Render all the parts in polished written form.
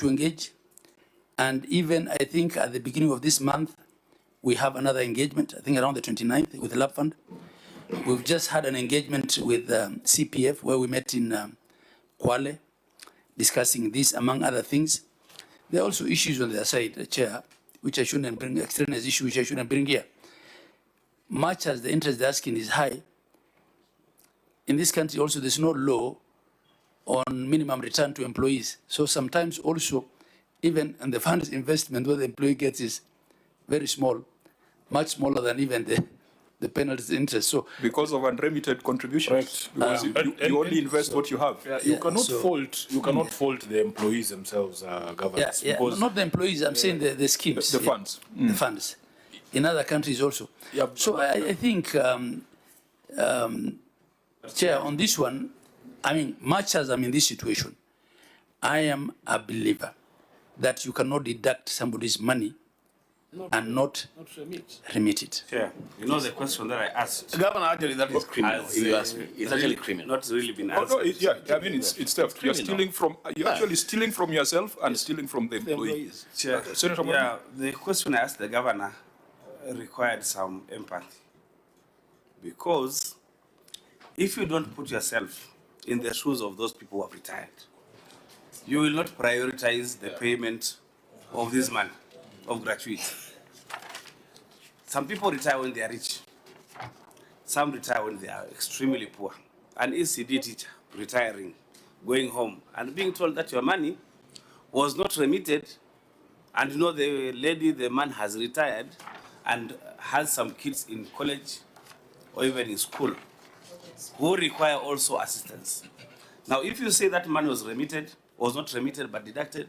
to engage. And even, I think, at the beginning of this month, we have another engagement, I think around the 29th, with the Lab Fund. We've just had an engagement with CPF, where we met in Kwale, discussing this, among other things. There are also issues on their side, Chair, which I shouldn't bring, extraneous issues which I shouldn't bring here. Much as the interest they're asking is high, in this country also there's no law on minimum return to employees. So sometimes also, even in the fund's investment, what the employee gets is very small, much smaller than even the penalty interest. So because of unremitted contributions, because you only invest what you have. You cannot fault the employees themselves, governors. Not the employees. I'm saying the schemes, the funds, the funds, in other countries also. So I think, Chair, on this one, I mean, much as I'm in this situation, I am a believer that you cannot deduct somebody's money and not remit it. Chair, you know the question that I asked. Governor, actually, that is criminal. You asked me. It's actually criminal. Not really been answered. Oh, no, I mean, it's theft. You're stealing from. You're actually stealing from yourself and stealing from the employees. Chair, Senator, yeah, the question I asked the governor required some empathy, because if you don't put yourself in the shoes of those people who have retired, you will not prioritize the payment of this money, of gratuity. Some people retire when they are rich. Some retire when they are extremely poor. An ECD teacher retiring, going home, and being told that your money was not remitted, and you know the man has retired and has some kids in college or even in school who require also assistance. Now, if you say that money was not remitted but deducted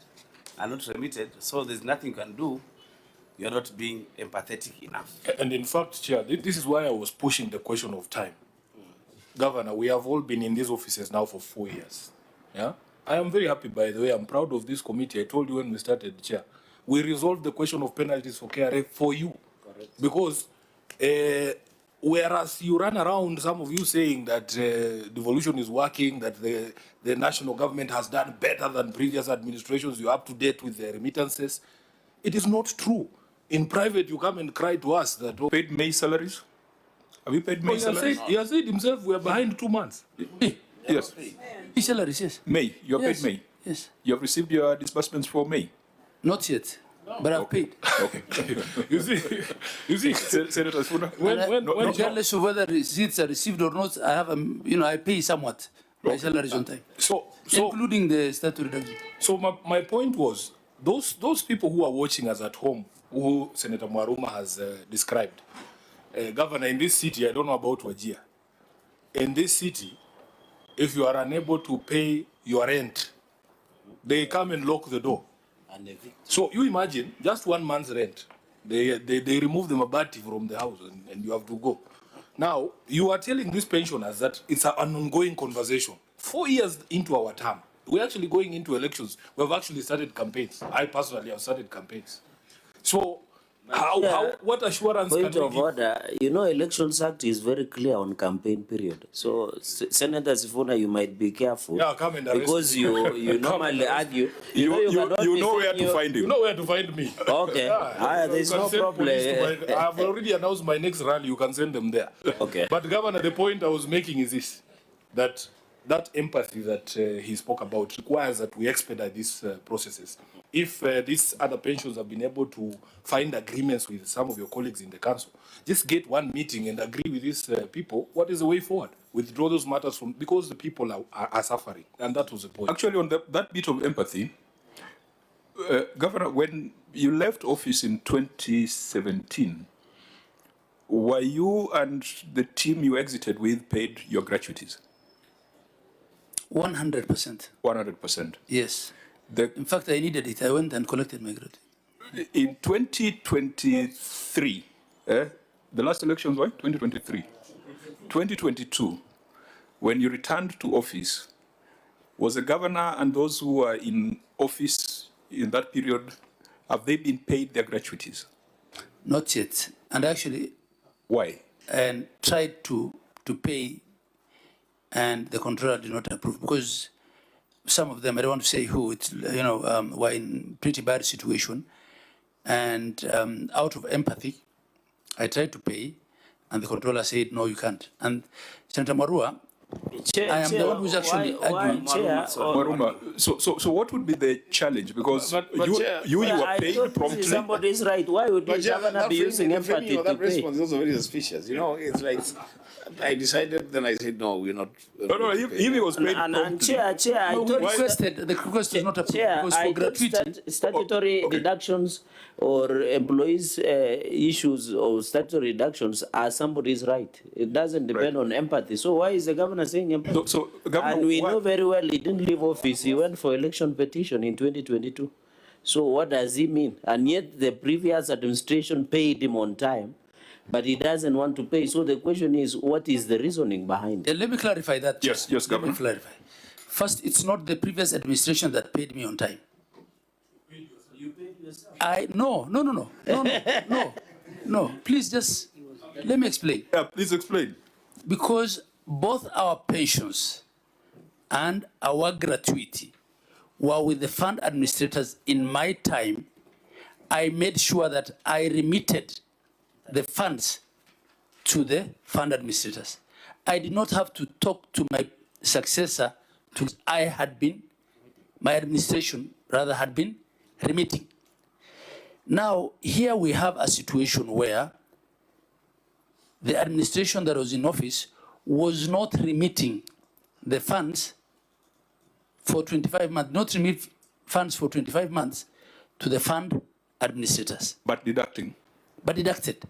and not remitted, so there's nothing you can do, you're not being empathetic enough. And in fact, Chair, this is why I was pushing the question of time. Governor, we have all been in these offices now for 4 years. Yeah? I am very happy, by the way. I'm proud of this committee. I told you when we started, Chair. We resolved the question of penalties for KRA for you. Correct. Because whereas you run around, some of you saying that devolution is working, that the national government has done better than previous administrations, you're up to date with the remittances. It is not true. In private, you come and cry to us that... Paid May salaries? Have you paid May salaries? He has said himself we are behind 2 months. Yes. His salaries, yes. May, you have paid May? Yes. You have received your disbursements for May? Not yet, but I've paid. Okay. You see, Senator SIFUNA? Regardless of whether receipts are received or not, I have I pay somewhat my salaries on time. So including the statutory reduction. So my point was, those people who are watching us at home, who Senator Mwaruma has described, Governor, in this city, I don't know about Wajir, in this city, if you are unable to pay your rent, they come and lock the door. So you imagine, just 1 month's rent, they remove the mabati from the house and you have to go. Now, you are telling these pensioners that it's an ongoing conversation. 4 years into our term, we're actually going into elections. We've actually started campaigns. I personally have started campaigns. So, what assurance point can we of give? order, Elections Act is very clear on campaign period. So, Senator SIFUNA, you might be careful. Yeah, come and arrest because me. you normally argue. You know where to find him. You know where to find me. Okay. There's no problem. I've already announced my next rally. You can send them there. Okay. But Governor, the point I was making is this, that empathy that he spoke about requires that we expedite these processes. If these other pensions have been able to find agreements with some of your colleagues in the council, just get one meeting and agree with these people. What is the way forward? Withdraw those matters from, because the people are suffering, and that was the point. Actually, on that bit of empathy, Governor, when you left office in 2017, were you and the team you exited with paid your gratuities? 100%. 100%. Yes. In fact, I needed it. I went and collected my gratuity. In 2023, the last elections were 2023. 2022, when you returned to office, was the governor and those who were in office in that period, have they been paid their gratuities? Not yet. And actually... Why? And tried to pay, and the controller did not approve, because some of them, I don't want to say who, it's, were in pretty bad situation. And out of empathy, I tried to pay, and the controller said, no, you can't. And Senator Marua, I am the one who's actually arguing. Maruma, so what would be the challenge? Because But you Chair, were paid promptly. Somebody is right. Why would the governor be using empathy to that pay? response is also very suspicious. You know, it's like I decided, then I said no, we're not. No, if he was paid And promptly. Chair, I No, we thought requested, the request was not approved Chair, because I for thought gratuity. statutory deductions or employees' issues or statutory deductions are somebody's right. It doesn't depend on empathy. So why is the governor saying empathy? So, Governor, And we know very well he didn't leave office. He went for election petition in 2022. So what does he mean? And yet the previous administration paid him on time, but he doesn't want to pay. So the question is, what is the reasoning behind it? Let me clarify that. Yes, Chair. Governor. Let me clarify. First, it's not the previous administration that paid me on time. No. Please just let me explain. Yeah, please explain. Because both our pensions and our gratuity were with the fund administrators in my time. I made sure that I remitted the funds to the fund administrators. I did not have to talk to my successor my administration rather had been remitting. Now, here we have a situation where the administration that was in office was not remitting the funds for 25 months, not remit funds for 25 months to the fund administrators. But deducting. But deducted.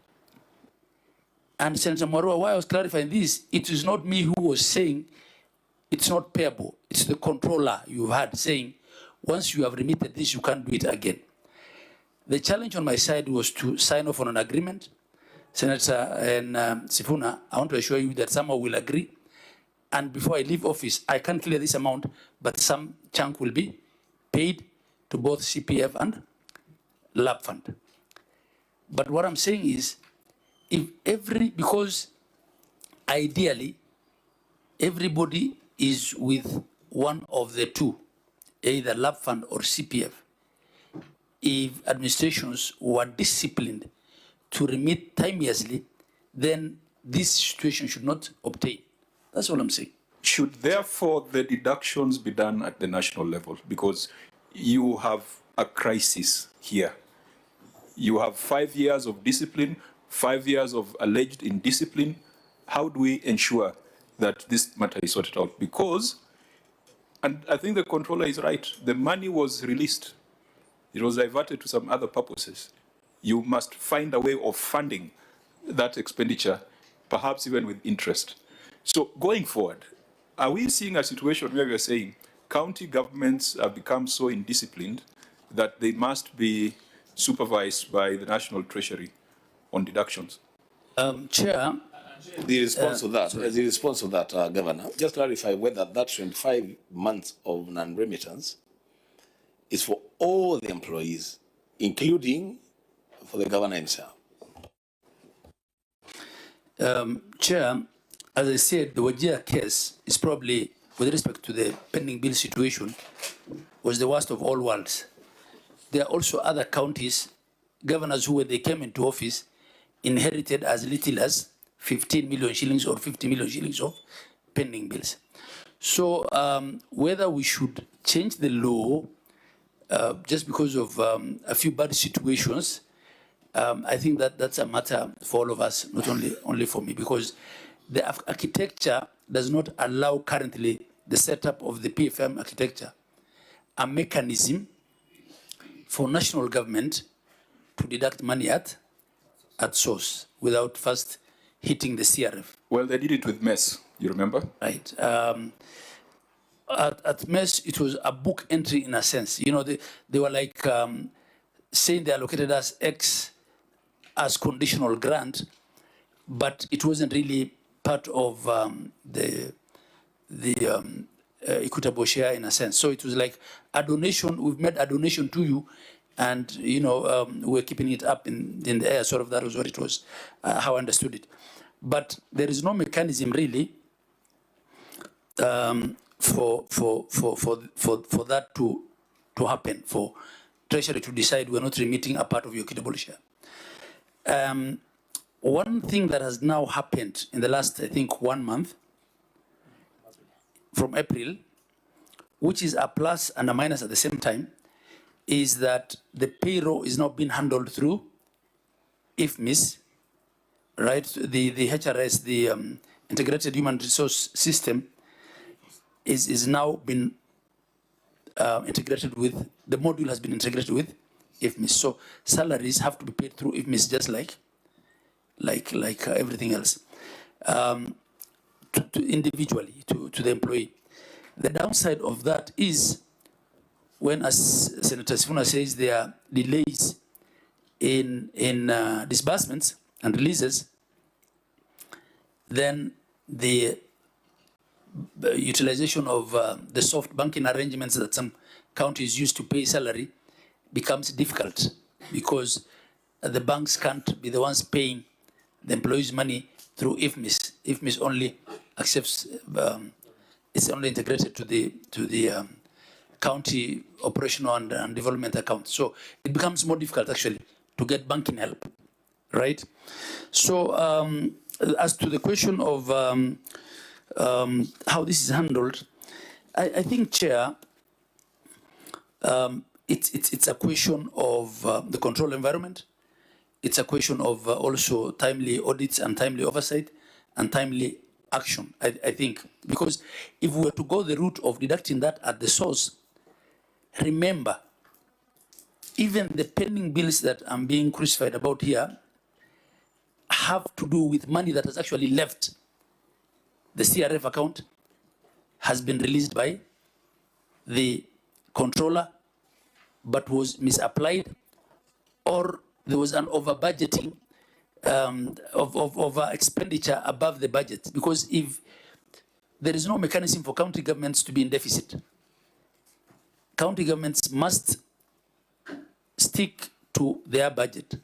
And Senator Marua, why I was clarifying this, it is not me who was saying it's not payable. It's the controller you've had saying, once you have remitted this, you can't do it again. The challenge on my side was to sign off on an agreement. Senator and SIFUNA, I want to assure you that somehow will agree. And before I leave office, I can't clear this amount, but some chunk will be paid to both CPF and lab fund. But what I'm saying is, because ideally, everybody is with one of the two, either lab fund or CPF. If administrations were disciplined to remit timeously, then this situation should not obtain. That's all I'm saying. Should therefore the deductions be done at the national level? Because you have a crisis here. You have 5 years of discipline, 5 years of alleged indiscipline. How do we ensure that this matter is sorted out? Because, and I think the controller is right, the money was released. It was diverted to some other purposes. You must find a way of funding that expenditure, perhaps even with interest. So going forward, are we seeing a situation where we are saying county governments have become so indisciplined that they must be supervised by the National Treasury on deductions? Chair. The response to that, Governor, just clarify whether that 25 months of non-remittance is for all the employees, including for the governor himself. Chair, as I said, the Wajir case is probably, with respect to the pending bill situation, was the worst of all worlds. There are also other counties, governors who, when they came into office, inherited as little as 15 million shillings or 50 million shillings of pending bills. So whether we should change the law just because of a few bad situations, I think that that's a matter for all of us, not only for me, because the architecture does not allow currently the setup of the PFM architecture a mechanism for national government to deduct money at source without first hitting the CRF. Well, they did it with MES, you remember? Right. At MES, it was a book entry in a sense. You know, they were like saying they allocated us X as conditional grant, but it wasn't really part of the equitable share in a sense. So it was like a donation, we've made a donation to you, and we're keeping it up in the air, sort of. That was what it was, how I understood it. But there is no mechanism really for that to happen, for Treasury to decide we're not remitting a part of your equitable share. One thing that has now happened in the last, I think, 1 month, from April, which is a plus and a minus at the same time, is that the payroll is now being handled through IFMIS, right? The HRS, the Integrated Human Resource System, is now been integrated with, the module has been integrated with IFMIS. So salaries have to be paid through IFMIS just like everything else, individually to the employee. The downside of that is when, as Senator SIFUNA says, there are delays in disbursements and releases, then the utilization of the soft banking arrangements that some counties use to pay salary becomes difficult, because the banks can't be the ones paying the employees' money through IFMIS. IFMIS only accepts, it's only integrated to the county operational and development account. So it becomes more difficult actually to get banking help, right? So as to the question of how this is handled, I think, Chair, it's a question of the control environment. It's a question of also timely audits and timely oversight and timely action, I think. Because if we were to go the route of deducting that at the source, remember, even the pending bills that I'm being crucified about here have to do with money that has actually left the CRF account, has been released by the controller, but was misapplied, or there was an over-budgeting of expenditure above the budget. Because if there is no mechanism for county governments to be in deficit, county governments must stick to their budget.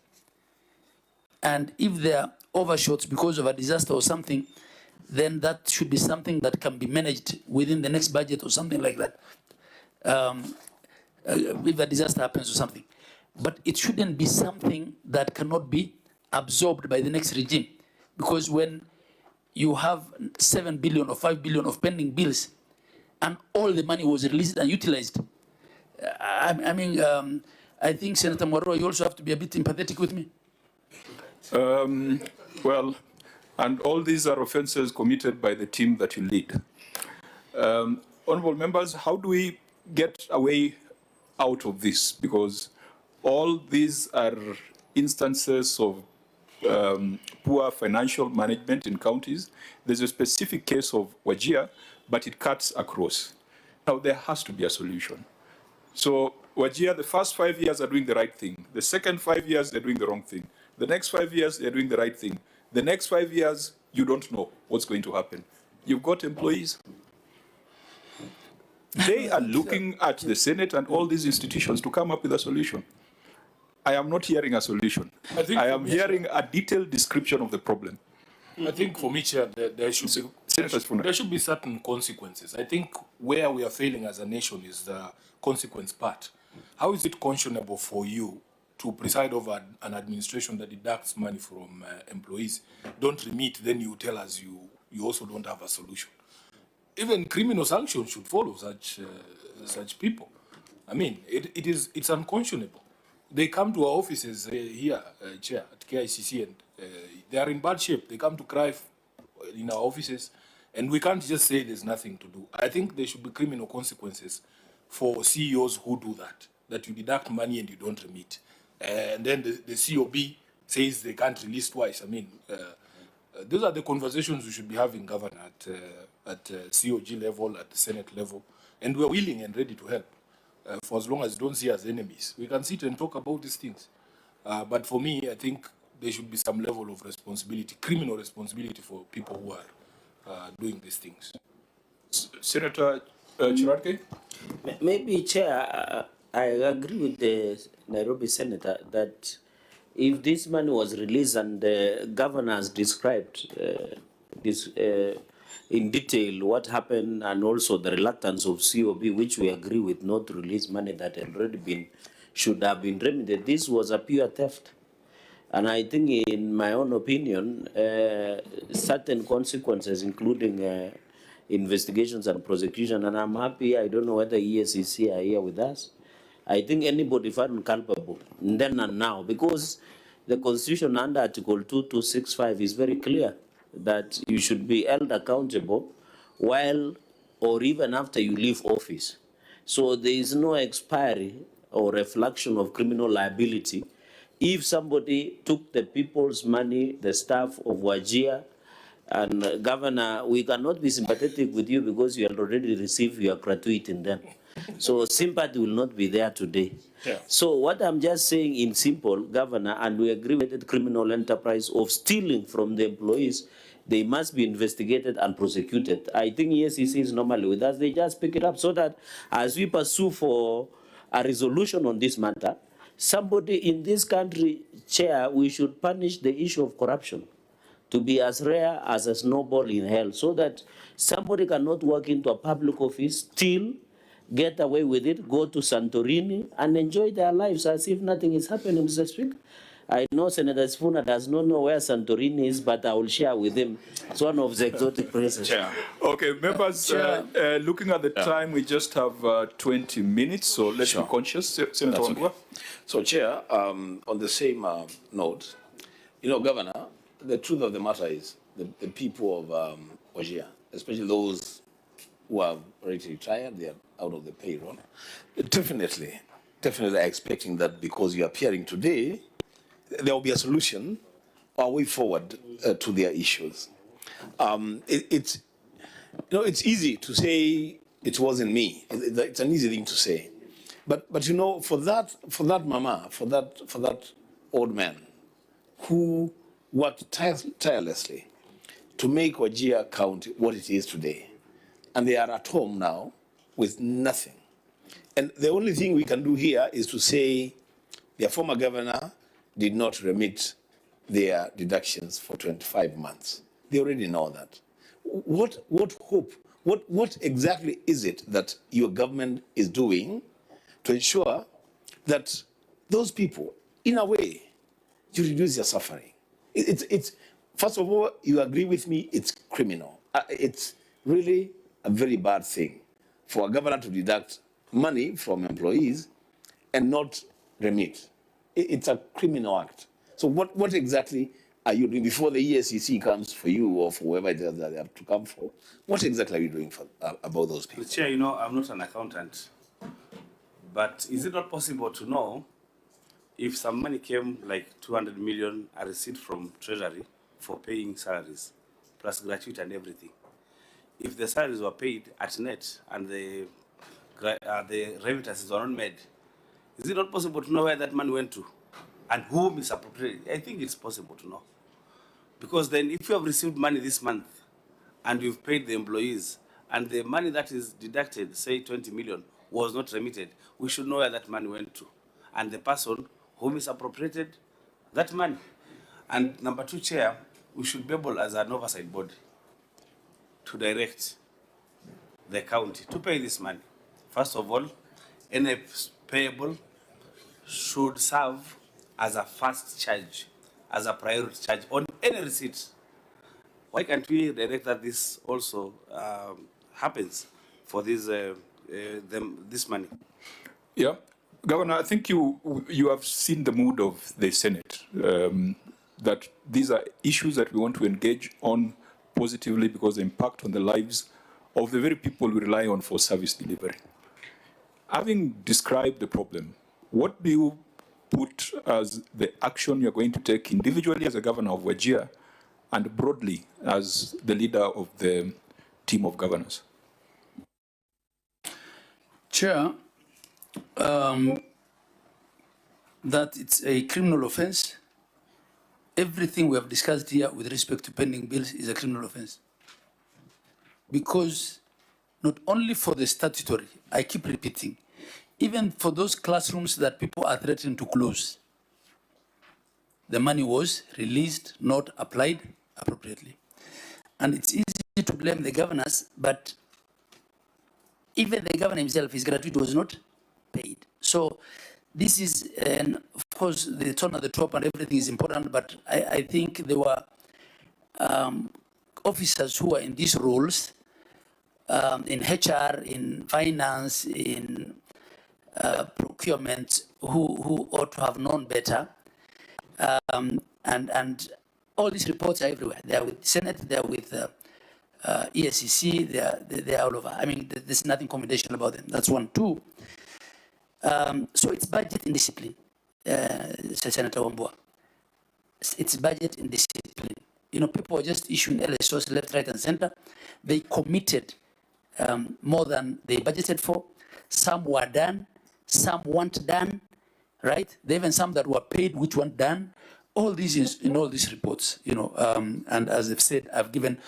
And if there are overshoots because of a disaster or something, then that should be something that can be managed within the next budget or something like that. If a disaster happens or something. But it shouldn't be something that cannot be absorbed by the next regime. Because when you have 7 billion or 5 billion of pending bills and all the money was released and utilized, I mean, I think, Senator Moro, you also have to be a bit empathetic with me. Well, and all these are offenses committed by the team that you lead. Honorable members, how do we get away out of this? Because all these are instances of poor financial management in counties. There's a specific case of Wajir, but it cuts across. Now, there has to be a solution. So Wajir, the first 5 years are doing the right thing. The second 5 years, they're doing the wrong thing. The next 5 years, they're doing the right thing. The next 5 years, you don't know what's going to happen. You've got employees. They are looking at the Senate and all these institutions to come up with a solution. I am not hearing a solution. I am hearing a detailed description of the problem. I think for me, Chair, there should be certain consequences. I think where we are failing as a nation is the consequence part. How is it conscionable for you to preside over an administration that deducts money from employees? Don't remit, then you tell us you also don't have a solution. Even criminal sanctions should follow such people. I mean, it's unconscionable. They come to our offices here, Chair, at KICC, and they are in bad shape. They come to cry in our offices, and we can't just say there's nothing to do. I think there should be criminal consequences for CEOs who do that you deduct money and you don't remit. And then the COB says they can't release twice. I mean, those are the conversations we should be having, Governor, at COG level, at the Senate level. And we're willing and ready to help. For as long as you don't see us enemies. We can sit and talk about these things. But for me, I think there should be some level of responsibility, criminal responsibility for people who are doing these things. Senator Chirarke? Maybe, Chair, I agree with the Nairobi Senator that if this money was released and the governor has described in detail what happened and also the reluctance of COB, which we agree with, not to release money that had already been, should have been remitted. This was a pure theft. And I think, in my own opinion, certain consequences, including investigations and prosecution, and I'm happy, I don't know whether ESCC are here with us. I think anybody found culpable, then and now, because the Constitution under Article 2265 is very clear that you should be held accountable while or even after you leave office. So there is no expiry or reflection of criminal liability if somebody took the people's money, the staff of Wajir. And Governor, we cannot be sympathetic with you because you have already received your gratuity in them. So sympathy will not be there today. Yeah. So what I'm just saying in simple, Governor, and we agree with the criminal enterprise of stealing from the employees, they must be investigated and prosecuted. I think ESCC is normally with us. They just pick it up so that as we pursue for a resolution on this matter, somebody in this country, Chair, we should punish the issue of corruption to be as rare as a snowball in hell, so that somebody cannot walk into a public office, steal, get away with it, go to Santorini, and enjoy their lives as if nothing is happening, Mr. Speaker. I know Senator SIFUNA does not know where Santorini is, but I will share with him. It's one of the exotic places. Okay, members, looking at the time, we just have 20 minutes, so let's be conscious. Senator Wambua. So, Chair, on the same note, you know, Governor, the truth of the matter is the people of Wajir, especially those who are already retired, they are out of the payroll, definitely are expecting that because you are appearing today, there will be a solution or a way forward to their issues. It's easy to say it wasn't me. It's an easy thing to say, but you know, for that mama, for that old man who worked tirelessly to make Wajir County what it is today, and they are at home now with nothing. And the only thing we can do here is to say their former governor did not remit their deductions for 25 months. They already know that. What hope, what exactly is it that your government is doing to ensure that those people, in a way, you reduce their suffering? It's first of all, you agree with me, it's criminal. It's really a very bad thing for a governor to deduct money from employees and not remit. It's a criminal act. So what exactly are you doing before the ESCC comes for you or for whoever it is that they have to come for? What exactly are you doing about those people? Chair, you know, I'm not an accountant, but is it not possible to know if some money came, like 200 million, a receipt from Treasury for paying salaries, plus gratuity and everything? If the salaries were paid at net and the remittances were not made, is it not possible to know where that money went to and who misappropriated? I think it's possible to know. Because then if you have received money this month and you've paid the employees and the money that is deducted, say 20 million, was not remitted, we should know where that money went to and the person who misappropriated that money. And number two, Chair, we should be able as an oversight body to direct the county to pay this money. First of all, any payable should serve as a first charge, as a priority charge on any receipt. Why can't we direct that this also happens for this money? Yeah, Governor, I think you have seen the mood of the Senate, that these are issues that we want to engage on positively because they impact on the lives of the very people we rely on for service delivery. Having described the problem, what do you put as the action you're going to take individually as a governor of Wajir and broadly as the leader of the team of governors? Chair, that it's a criminal offense. Everything we have discussed here with respect to pending bills is a criminal offense. Because not only for the statutory, I keep repeating, even for those classrooms that people are threatening to close, the money was released, not applied appropriately. And it's easy to blame the governors, but even the governor himself, his gratuity was not paid. So this is, and of course, the tone at the top and everything is important, but I think there were officers who are in these roles, in HR, in finance, in procurement, who ought to have known better. And all these reports are everywhere. They are with Senate, they are with ESCC, they are all over. I mean, there's nothing confidential about them. That's one. Two, so it's budget indiscipline, Senator Wambua. It's budget indiscipline. You know, people are just issuing LSOs left, right, and center. They committed more than they budgeted for. Some were done, some weren't done, right? There even some that were paid which weren't done. All these is in all these reports, you know, and as I've said, I've given